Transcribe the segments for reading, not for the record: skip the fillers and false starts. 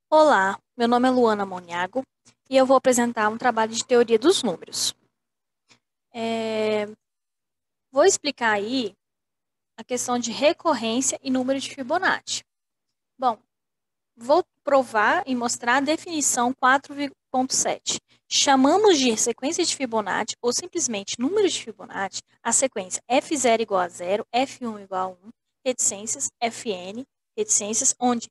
Olá, meu nome é Luana Moniago e eu vou apresentar um trabalho de teoria dos números. Vou explicar aí a questão de recorrência e número de Fibonacci. Bom, vou provar e mostrar a definição 4,7. Chamamos de sequência de Fibonacci ou simplesmente número de Fibonacci a sequência F0 igual a 0, F1 igual a 1, reticências, Fn, reticências, onde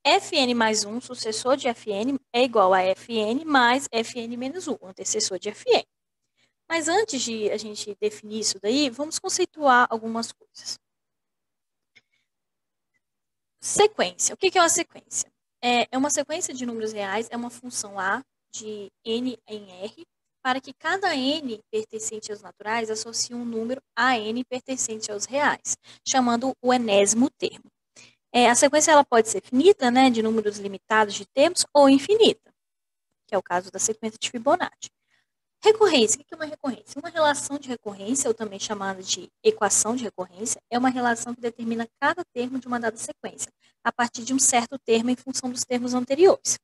Fn mais 1, sucessor de Fn, é igual a Fn mais Fn menos 1, antecessor de Fn. Mas antes de a gente definir isso daí, vamos conceituar algumas coisas. Sequência. O que é uma sequência? É uma sequência de números reais, é uma função A de n em R, para que cada n pertencente aos naturais associe um número a n pertencente aos reais, chamando o enésimo termo. A sequência ela pode ser finita, né, de números limitados de termos, ou infinita, que é o caso da sequência de Fibonacci. Recorrência. O que é uma recorrência? Uma relação de recorrência, ou também chamada de equação de recorrência, é uma relação que determina cada termo de uma dada sequência, a partir de um certo termo em função dos termos anteriores.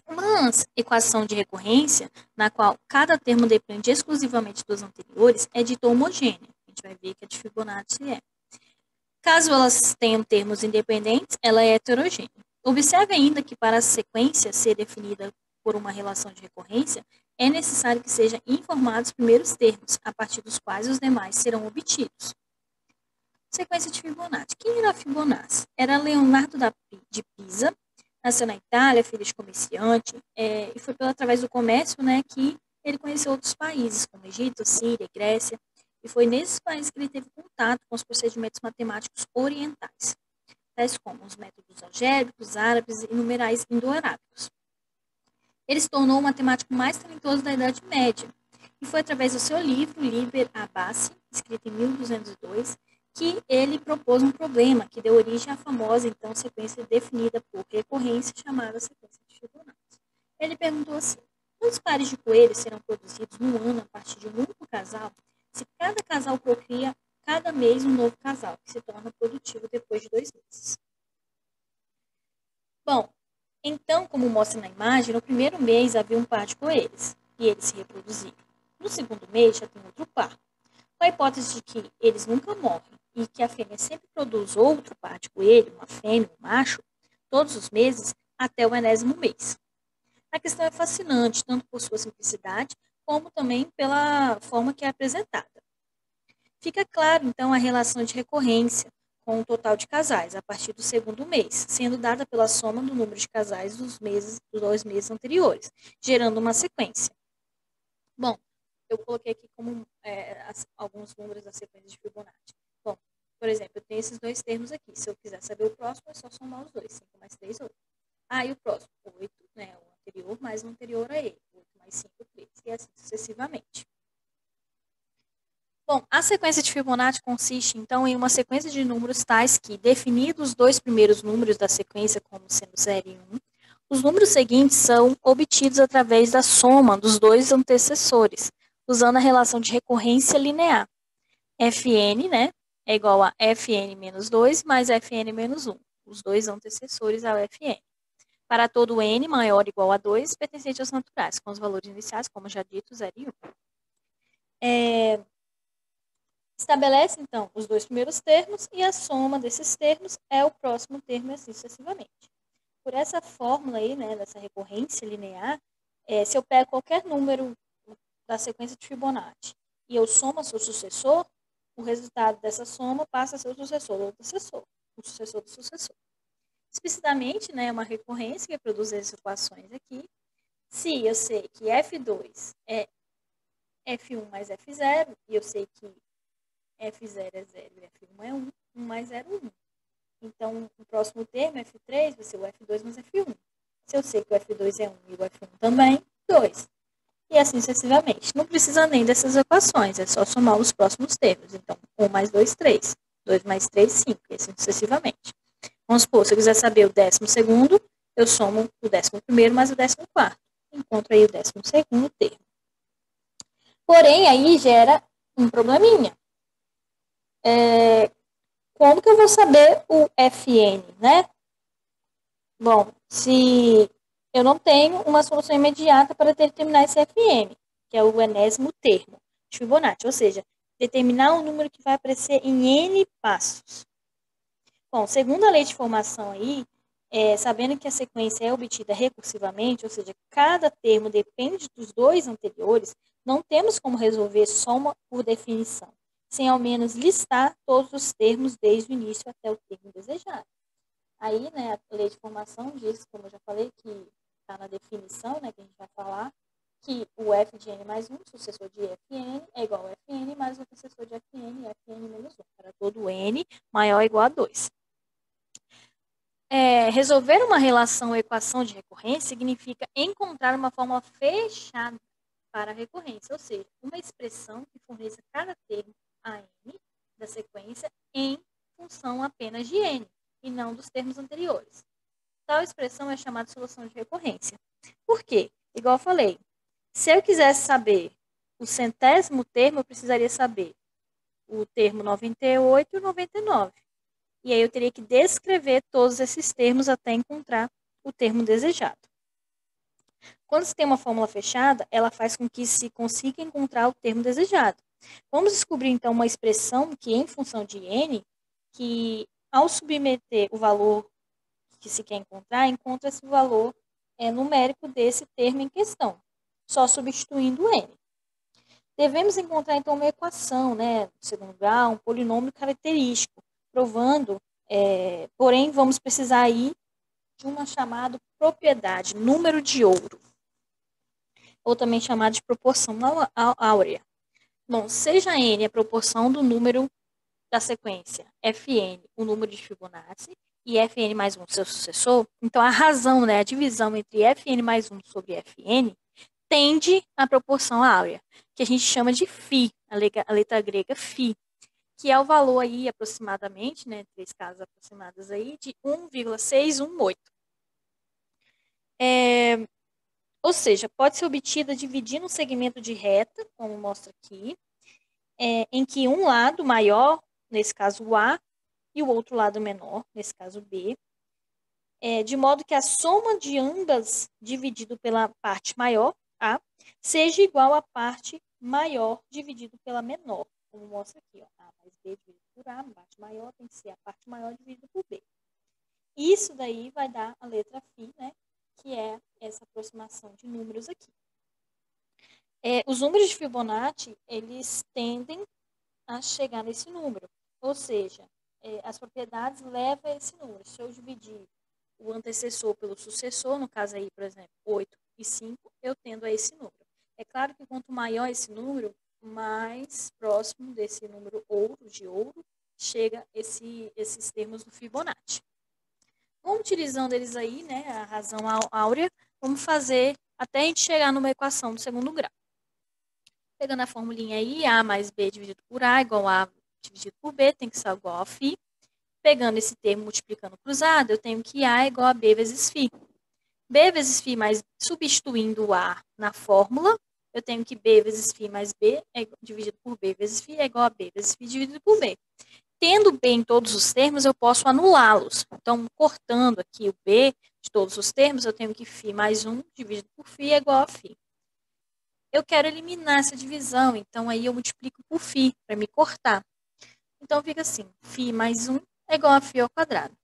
Uma equação de recorrência, na qual cada termo depende exclusivamente dos anteriores, é dita homogênea. A gente vai ver que a de Fibonacci é. Caso elas tenham termos independentes, ela é heterogênea. Observe ainda que para a sequência ser definida por uma relação de recorrência, é necessário que sejam informados os primeiros termos, a partir dos quais os demais serão obtidos. Sequência de Fibonacci. Quem era Fibonacci? Era Leonardo de Pisa, nasceu na Itália, filho de comerciante, e foi através do comércio, né, que ele conheceu outros países, como Egito, Síria, Grécia, e foi nesses países que ele teve contato com os procedimentos matemáticos orientais, tais como os métodos algébricos, árabes e numerais indo-arábicos. Ele se tornou o matemático mais talentoso da Idade Média, e foi através do seu livro, Liber Abaci, escrito em 1202, que ele propôs um problema que deu origem à famosa, então, sequência definida por recorrência, chamada sequência de Fibonacci. Ele perguntou assim: quantos pares de coelhos serão produzidos no ano a partir de um único casal, se cada casal procria cada mês um novo casal, que se torna produtivo depois de 2 meses? Bom, então, como mostra na imagem, no primeiro mês havia um par de coelhos, e eles se reproduziam. No segundo mês já tem outro par, com a hipótese de que eles nunca morrem e que a fêmea sempre produz outro par de coelho, uma fêmea, um macho, todos os meses, até o enésimo mês. A questão é fascinante, tanto por sua simplicidade, como também pela forma que é apresentada. Fica claro, então, a relação de recorrência com o total de casais a partir do segundo mês, sendo dada pela soma do número de casais dos 2 meses anteriores, gerando uma sequência. Bom, eu coloquei aqui como alguns números da sequência de Fibonacci. Bom, por exemplo, eu tenho esses dois termos aqui. Se eu quiser saber o próximo, é só somar os dois. 5 mais 3, 8. E o próximo, 8, né, o anterior mais o anterior a ele. 8 mais 5, 3. E assim sucessivamente. Bom, a sequência de Fibonacci consiste, então, em uma sequência de números tais que, definidos os dois primeiros números da sequência como sendo 0 e 1, os números seguintes são obtidos através da soma dos dois antecessores, usando a relação de recorrência linear. Fn, né, é igual a Fn menos 2 mais Fn menos 1, os dois antecessores ao Fn. Para todo n maior ou igual a 2, pertencente aos naturais, com os valores iniciais, como já dito, 0 e 1. Estabelece, então, os dois primeiros termos e a soma desses termos é o próximo termo e assim sucessivamente. Por essa fórmula aí, né, dessa recorrência linear, se eu pego qualquer número da sequência de Fibonacci e eu somo seu sucessor, o resultado dessa soma passa a ser o sucessor do sucessor, o sucessor do sucessor. Explicitamente, né, uma recorrência que produz essas equações aqui. Se eu sei que F2 é F1 mais F0, e eu sei que F0 é 0 e F1 é 1, 1 mais 0 1. Então, o próximo termo, F3, vai ser o F2 mais F1. Se eu sei que o F2 é 1 e o F1 também, 2. E assim sucessivamente. Não precisa nem dessas equações, é só somar os próximos termos. Então, 1 mais 2, 3. 2 mais 3, 5. E assim sucessivamente. Vamos supor, se eu quiser saber o 12º, eu somo o 11º mais o 14º. Encontro aí o 12º termo. Porém, aí gera um probleminha. Como que eu vou saber o Fn, né? Bom, se eu não tenho uma solução imediata para determinar esse Fn, que é o enésimo termo de Fibonacci, ou seja, determinar o número que vai aparecer em n passos. Bom, segundo a lei de formação aí, sabendo que a sequência é obtida recursivamente, ou seja, cada termo depende dos dois anteriores, não temos como resolver soma por definição, sem ao menos listar todos os termos desde o início até o termo desejado. Aí, né, a lei de formação diz, como eu já falei, que está na definição, né, que a gente vai falar, que o f de n mais 1, sucessor de fn, é igual a fn mais o sucessor de fn, fn menos 1, para todo n maior ou igual a 2. Resolver uma relação ou equação de recorrência significa encontrar uma fórmula fechada para a recorrência, ou seja, uma expressão que forneça cada termo a n da sequência em função apenas de n, e não dos termos anteriores. Tal expressão é chamada de solução de recorrência. Por quê? Igual eu falei, se eu quisesse saber o centésimo termo, eu precisaria saber o termo 98 e o 99. E aí eu teria que descrever todos esses termos até encontrar o termo desejado. Quando se tem uma fórmula fechada, ela faz com que se consiga encontrar o termo desejado. Vamos descobrir, então, uma expressão que, em função de n, que ao submeter o valor que se quer encontrar, encontra-se o valor numérico desse termo em questão, só substituindo n. Devemos encontrar, então, uma equação, né, do segundo grau, um polinômio característico, provando, porém, vamos precisar aí de uma chamada propriedade, número de ouro, ou também chamada de proporção áurea. Bom, seja n a proporção do número da sequência Fn, o número de Fibonacci, e Fn mais 1, seu sucessor, então a razão, né, a divisão entre Fn mais 1 sobre Fn, tende à proporção áurea, que a gente chama de φ, a letra grega φ, que é o valor aí aproximadamente, né, três casas aproximadas aí, de 1,618. Ou seja, pode ser obtida dividindo um segmento de reta, como mostra aqui, em que um lado maior, nesse caso o A, e o outro lado menor, nesse caso B, de modo que a soma de ambas dividido pela parte maior, A, seja igual à parte maior dividido pela menor, como mostra aqui, ó, A mais B dividido por A, a parte maior tem que ser a parte maior dividida por B. Isso daí vai dar a letra φ, né, que é essa aproximação de números aqui. Os números de Fibonacci, eles tendem a chegar nesse número, ou seja, as propriedades levam a esse número. Se eu dividir o antecessor pelo sucessor, no caso aí, por exemplo, 8 e 5, eu tendo a esse número. É claro que quanto maior esse número, mais próximo desse número de ouro, chega esses termos do Fibonacci. Vamos utilizando eles aí, né, a razão áurea, vamos fazer até a gente chegar numa equação do segundo grau. Pegando a formulinha aí, A mais B dividido por A igual a dividido por B, tem que ser igual a φ. Pegando esse termo multiplicando cruzado, eu tenho que A é igual a B vezes φ. B vezes φ mais, substituindo o A na fórmula, eu tenho que B vezes φ mais B dividido por B vezes φ é igual a B vezes φ dividido por B. Tendo B em todos os termos, eu posso anulá-los. Então, cortando aqui o B de todos os termos, eu tenho que φ mais 1 dividido por φ é igual a φ. Eu quero eliminar essa divisão, então aí eu multiplico por φ para me cortar. Então, fica assim, φ mais 1 é igual a φ ao quadrado.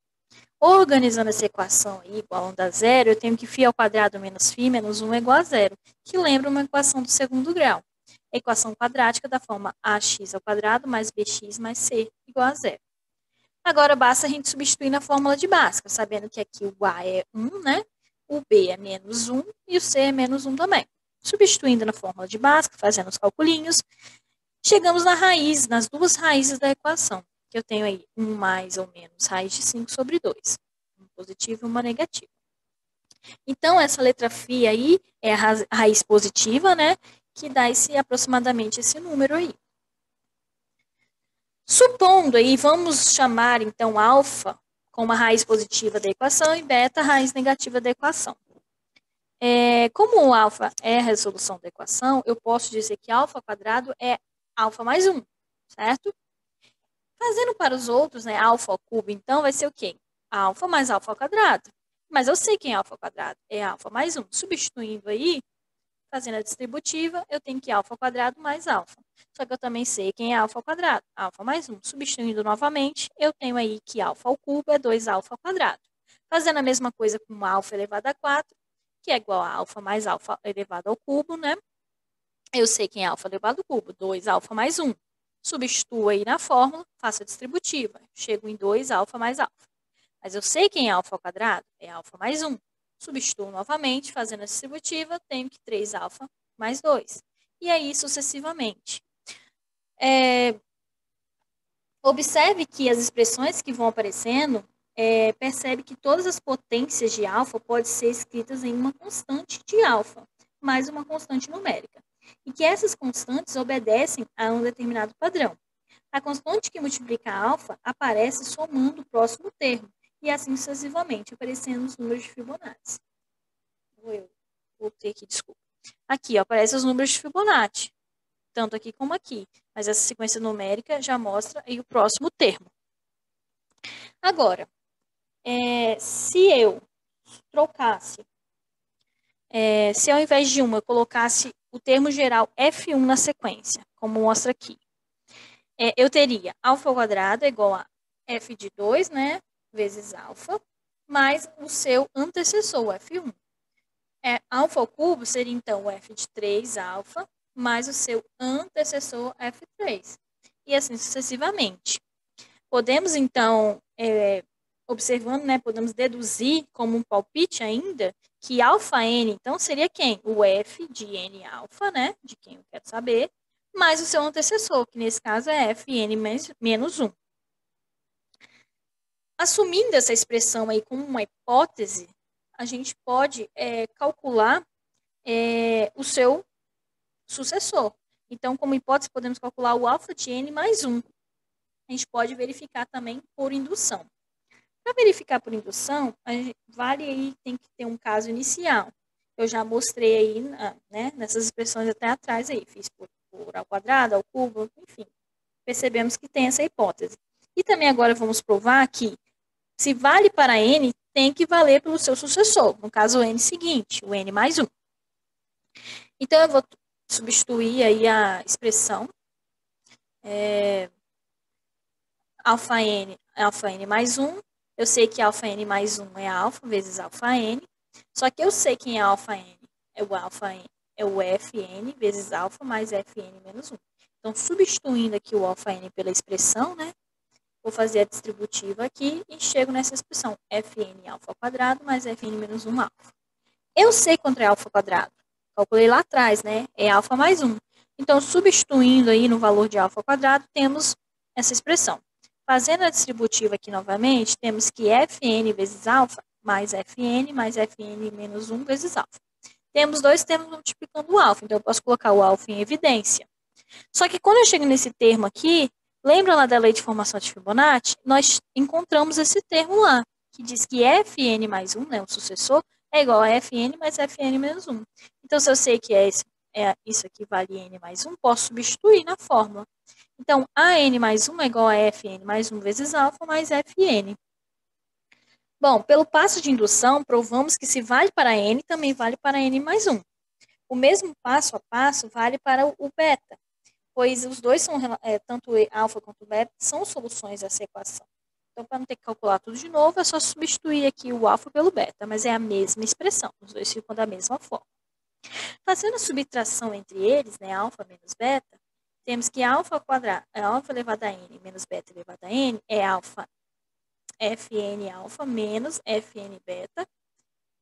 Organizando essa equação aí, igual a 1 dá zero, eu tenho que φ ao quadrado menos φ menos 1 é igual a zero, que lembra uma equação do segundo grau. A equação quadrática da forma ax ao quadrado mais bx mais c igual a zero. Agora, basta a gente substituir na fórmula de Bhaskara, sabendo que aqui o A é 1, né? O B é menos 1 e o C é menos 1 também. Substituindo na fórmula de Bhaskara, fazendo os calculinhos, chegamos na raiz, nas duas raízes da equação, que eu tenho aí 1 mais ou menos raiz de 5 sobre 2. Uma positiva e uma negativa. Então, essa letra φ aí é a raiz positiva, né? Que dá aproximadamente esse número aí. Supondo aí, vamos chamar então alfa como a raiz positiva da equação e beta a raiz negativa da equação. Como o alfa é a resolução da equação, eu posso dizer que alfa ao quadrado é alfa mais 1, certo? Fazendo para os outros, né, alfa ao cubo, então, vai ser o quê? Alfa mais alfa ao quadrado. Mas eu sei quem é alfa ao quadrado. É alfa mais 1. Substituindo aí, fazendo a distributiva, eu tenho que alfa ao quadrado mais alfa. Só que eu também sei quem é alfa ao quadrado. Alfa mais 1. Substituindo novamente, eu tenho aí que alfa ao cubo é 2 alfa ao quadrado. Fazendo a mesma coisa com alfa elevado a 4, que é igual a alfa mais alfa elevado ao cubo, né? Eu sei quem é alfa elevado ao cubo, 2 alfa mais 1. Substituo aí na fórmula, faço a distributiva. Chego em 2 alfa mais alfa. Mas eu sei quem é alfa ao quadrado, é alfa mais 1. Substituo novamente, fazendo a distributiva, tenho que 3 alfa mais 2. E aí sucessivamente. Observe que as expressões que vão aparecendo, percebe que todas as potências de alfa podem ser escritas em uma constante de alfa, mais uma constante numérica. E que essas constantes obedecem a um determinado padrão. A constante que multiplica alfa aparece somando o próximo termo, e assim sucessivamente, aparecendo os números de Fibonacci. Eu voltei aqui, desculpa. Aqui, ó, aparecem os números de Fibonacci, tanto aqui como aqui. Mas essa sequência numérica já mostra aí o próximo termo. Agora, se eu trocasse, se ao invés de 1 eu colocasse o termo geral F1 na sequência, como mostra aqui, eu teria alfa ao quadrado é igual a F de 2, né, vezes alfa, mais o seu antecessor, o F1. Alfa ao cubo seria, então, o F de 3 alfa, mais o seu antecessor F3. E assim sucessivamente. Podemos, então, observando, né, podemos deduzir como um palpite ainda, que alfa n, então, seria quem? O F de n alfa, né, de quem eu quero saber, mais o seu antecessor, que nesse caso é Fn menos 1. Assumindo essa expressão aí como uma hipótese, a gente pode calcular o seu sucessor. Então, como hipótese, podemos calcular o alfa de n mais 1. A gente pode verificar também por indução. Para verificar por indução, vale aí, tem que ter um caso inicial. Eu já mostrei aí, né, nessas expressões até atrás aí, fiz por ao quadrado, ao cubo, enfim. Percebemos que tem essa hipótese. E também agora vamos provar que se vale para n, tem que valer pelo seu sucessor. No caso, o n seguinte, o n mais 1. Então, eu vou substituir aí a expressão alfa n mais 1. Eu sei que alfa n mais 1 é alfa vezes alfa n. Só que eu sei quem é alfa n. É o Fn vezes alfa mais Fn menos 1. Então, substituindo aqui o alfa n pela expressão, né? Vou fazer a distributiva aqui e chego nessa expressão. Fn alfa ao quadrado mais Fn menos 1 alfa. Eu sei quanto é alfa ao quadrado. Calculei lá atrás, né? É alfa mais 1. Então, substituindo aí no valor de alfa ao quadrado, temos essa expressão. Fazendo a distributiva aqui novamente, temos que Fn vezes alfa mais Fn menos 1 vezes alfa. Temos dois termos multiplicando o alfa, então eu posso colocar o alfa em evidência. Só que quando eu chego nesse termo aqui, lembra lá da lei de formação de Fibonacci? Nós encontramos esse termo lá, que diz que Fn mais 1, né, o sucessor, é igual a Fn mais Fn menos 1. Então, se eu sei que isso aqui vale n mais 1, posso substituir na fórmula. Então, a n mais 1 é igual a Fn mais 1 vezes alfa mais Fn. Bom, pelo passo de indução, provamos que se vale para n, também vale para n mais 1. O mesmo passo a passo vale para o beta, pois os dois são, tanto alfa quanto beta, são soluções dessa equação. Então, para não ter que calcular tudo de novo, é só substituir aqui o alfa pelo beta, mas é a mesma expressão, os dois ficam da mesma forma. Fazendo a subtração entre eles, né, alfa menos beta, temos que alfa elevado a n menos beta elevado a n é alfa Fn alfa menos Fn beta.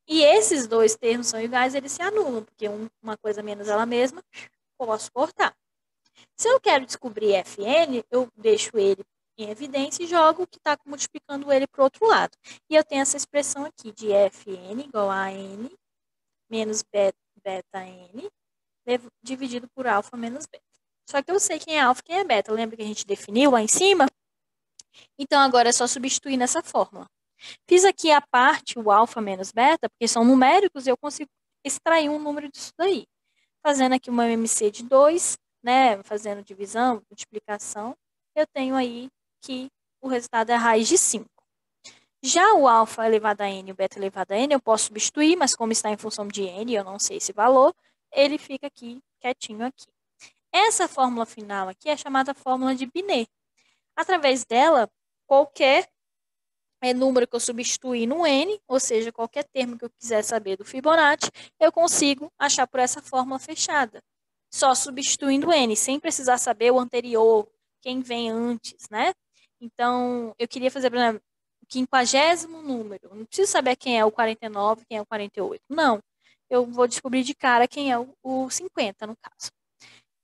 E esses dois termos são iguais, eles se anulam, porque uma coisa menos ela mesma, posso cortar. Se eu quero descobrir Fn, eu deixo ele em evidência e jogo o que está multiplicando ele para o outro lado. E eu tenho essa expressão aqui de Fn igual a n menos beta n dividido por alfa menos beta. Só que eu sei quem é alfa e quem é beta. Lembra que a gente definiu lá em cima? Então, agora é só substituir nessa fórmula. Fiz aqui a parte, o alfa menos beta, porque são numéricos e eu consigo extrair um número disso daí. Fazendo aqui uma MC de 2, né, fazendo divisão, multiplicação, eu tenho aí que o resultado é a raiz de 5. Já o alfa elevado a n e o beta elevado a n eu posso substituir, mas como está em função de n, eu não sei esse valor, ele fica aqui, quietinho aqui. Essa fórmula final aqui é chamada fórmula de Binet. Através dela, qualquer número que eu substituir no n, ou seja, qualquer termo que eu quiser saber do Fibonacci, eu consigo achar por essa fórmula fechada. Só substituindo n, sem precisar saber o anterior, quem vem antes, né? Então, eu queria fazer, por exemplo, o 50º número. Não preciso saber quem é o 49, quem é o 48. Não. Eu vou descobrir de cara quem é o 50, no caso.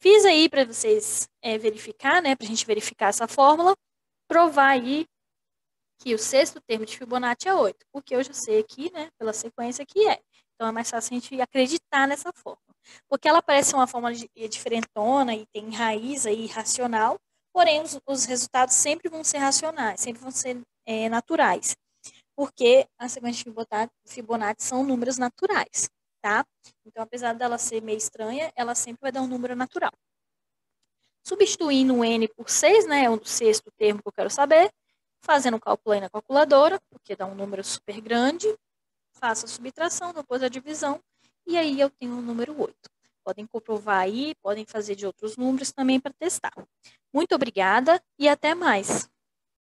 Fiz aí para vocês verificar, né? Para a gente verificar essa fórmula, provar aí que o sexto termo de Fibonacci é 8, porque eu já sei aqui, né, pela sequência que é. Então, é mais fácil a gente acreditar nessa fórmula. Porque ela parece uma fórmula diferentona e tem raiz aí racional, porém, os resultados sempre vão ser racionais, sempre vão ser naturais. Porque a sequência de Fibonacci são números naturais, tá? Então, apesar dela ser meio estranha, ela sempre vai dar um número natural. Substituindo o n por 6, né, é o sexto termo que eu quero saber, fazendo o cálculo aí na calculadora, porque dá um número super grande, faço a subtração, depois a divisão, e aí eu tenho o número 8. Podem comprovar aí, podem fazer de outros números também para testar. Muito obrigada e até mais!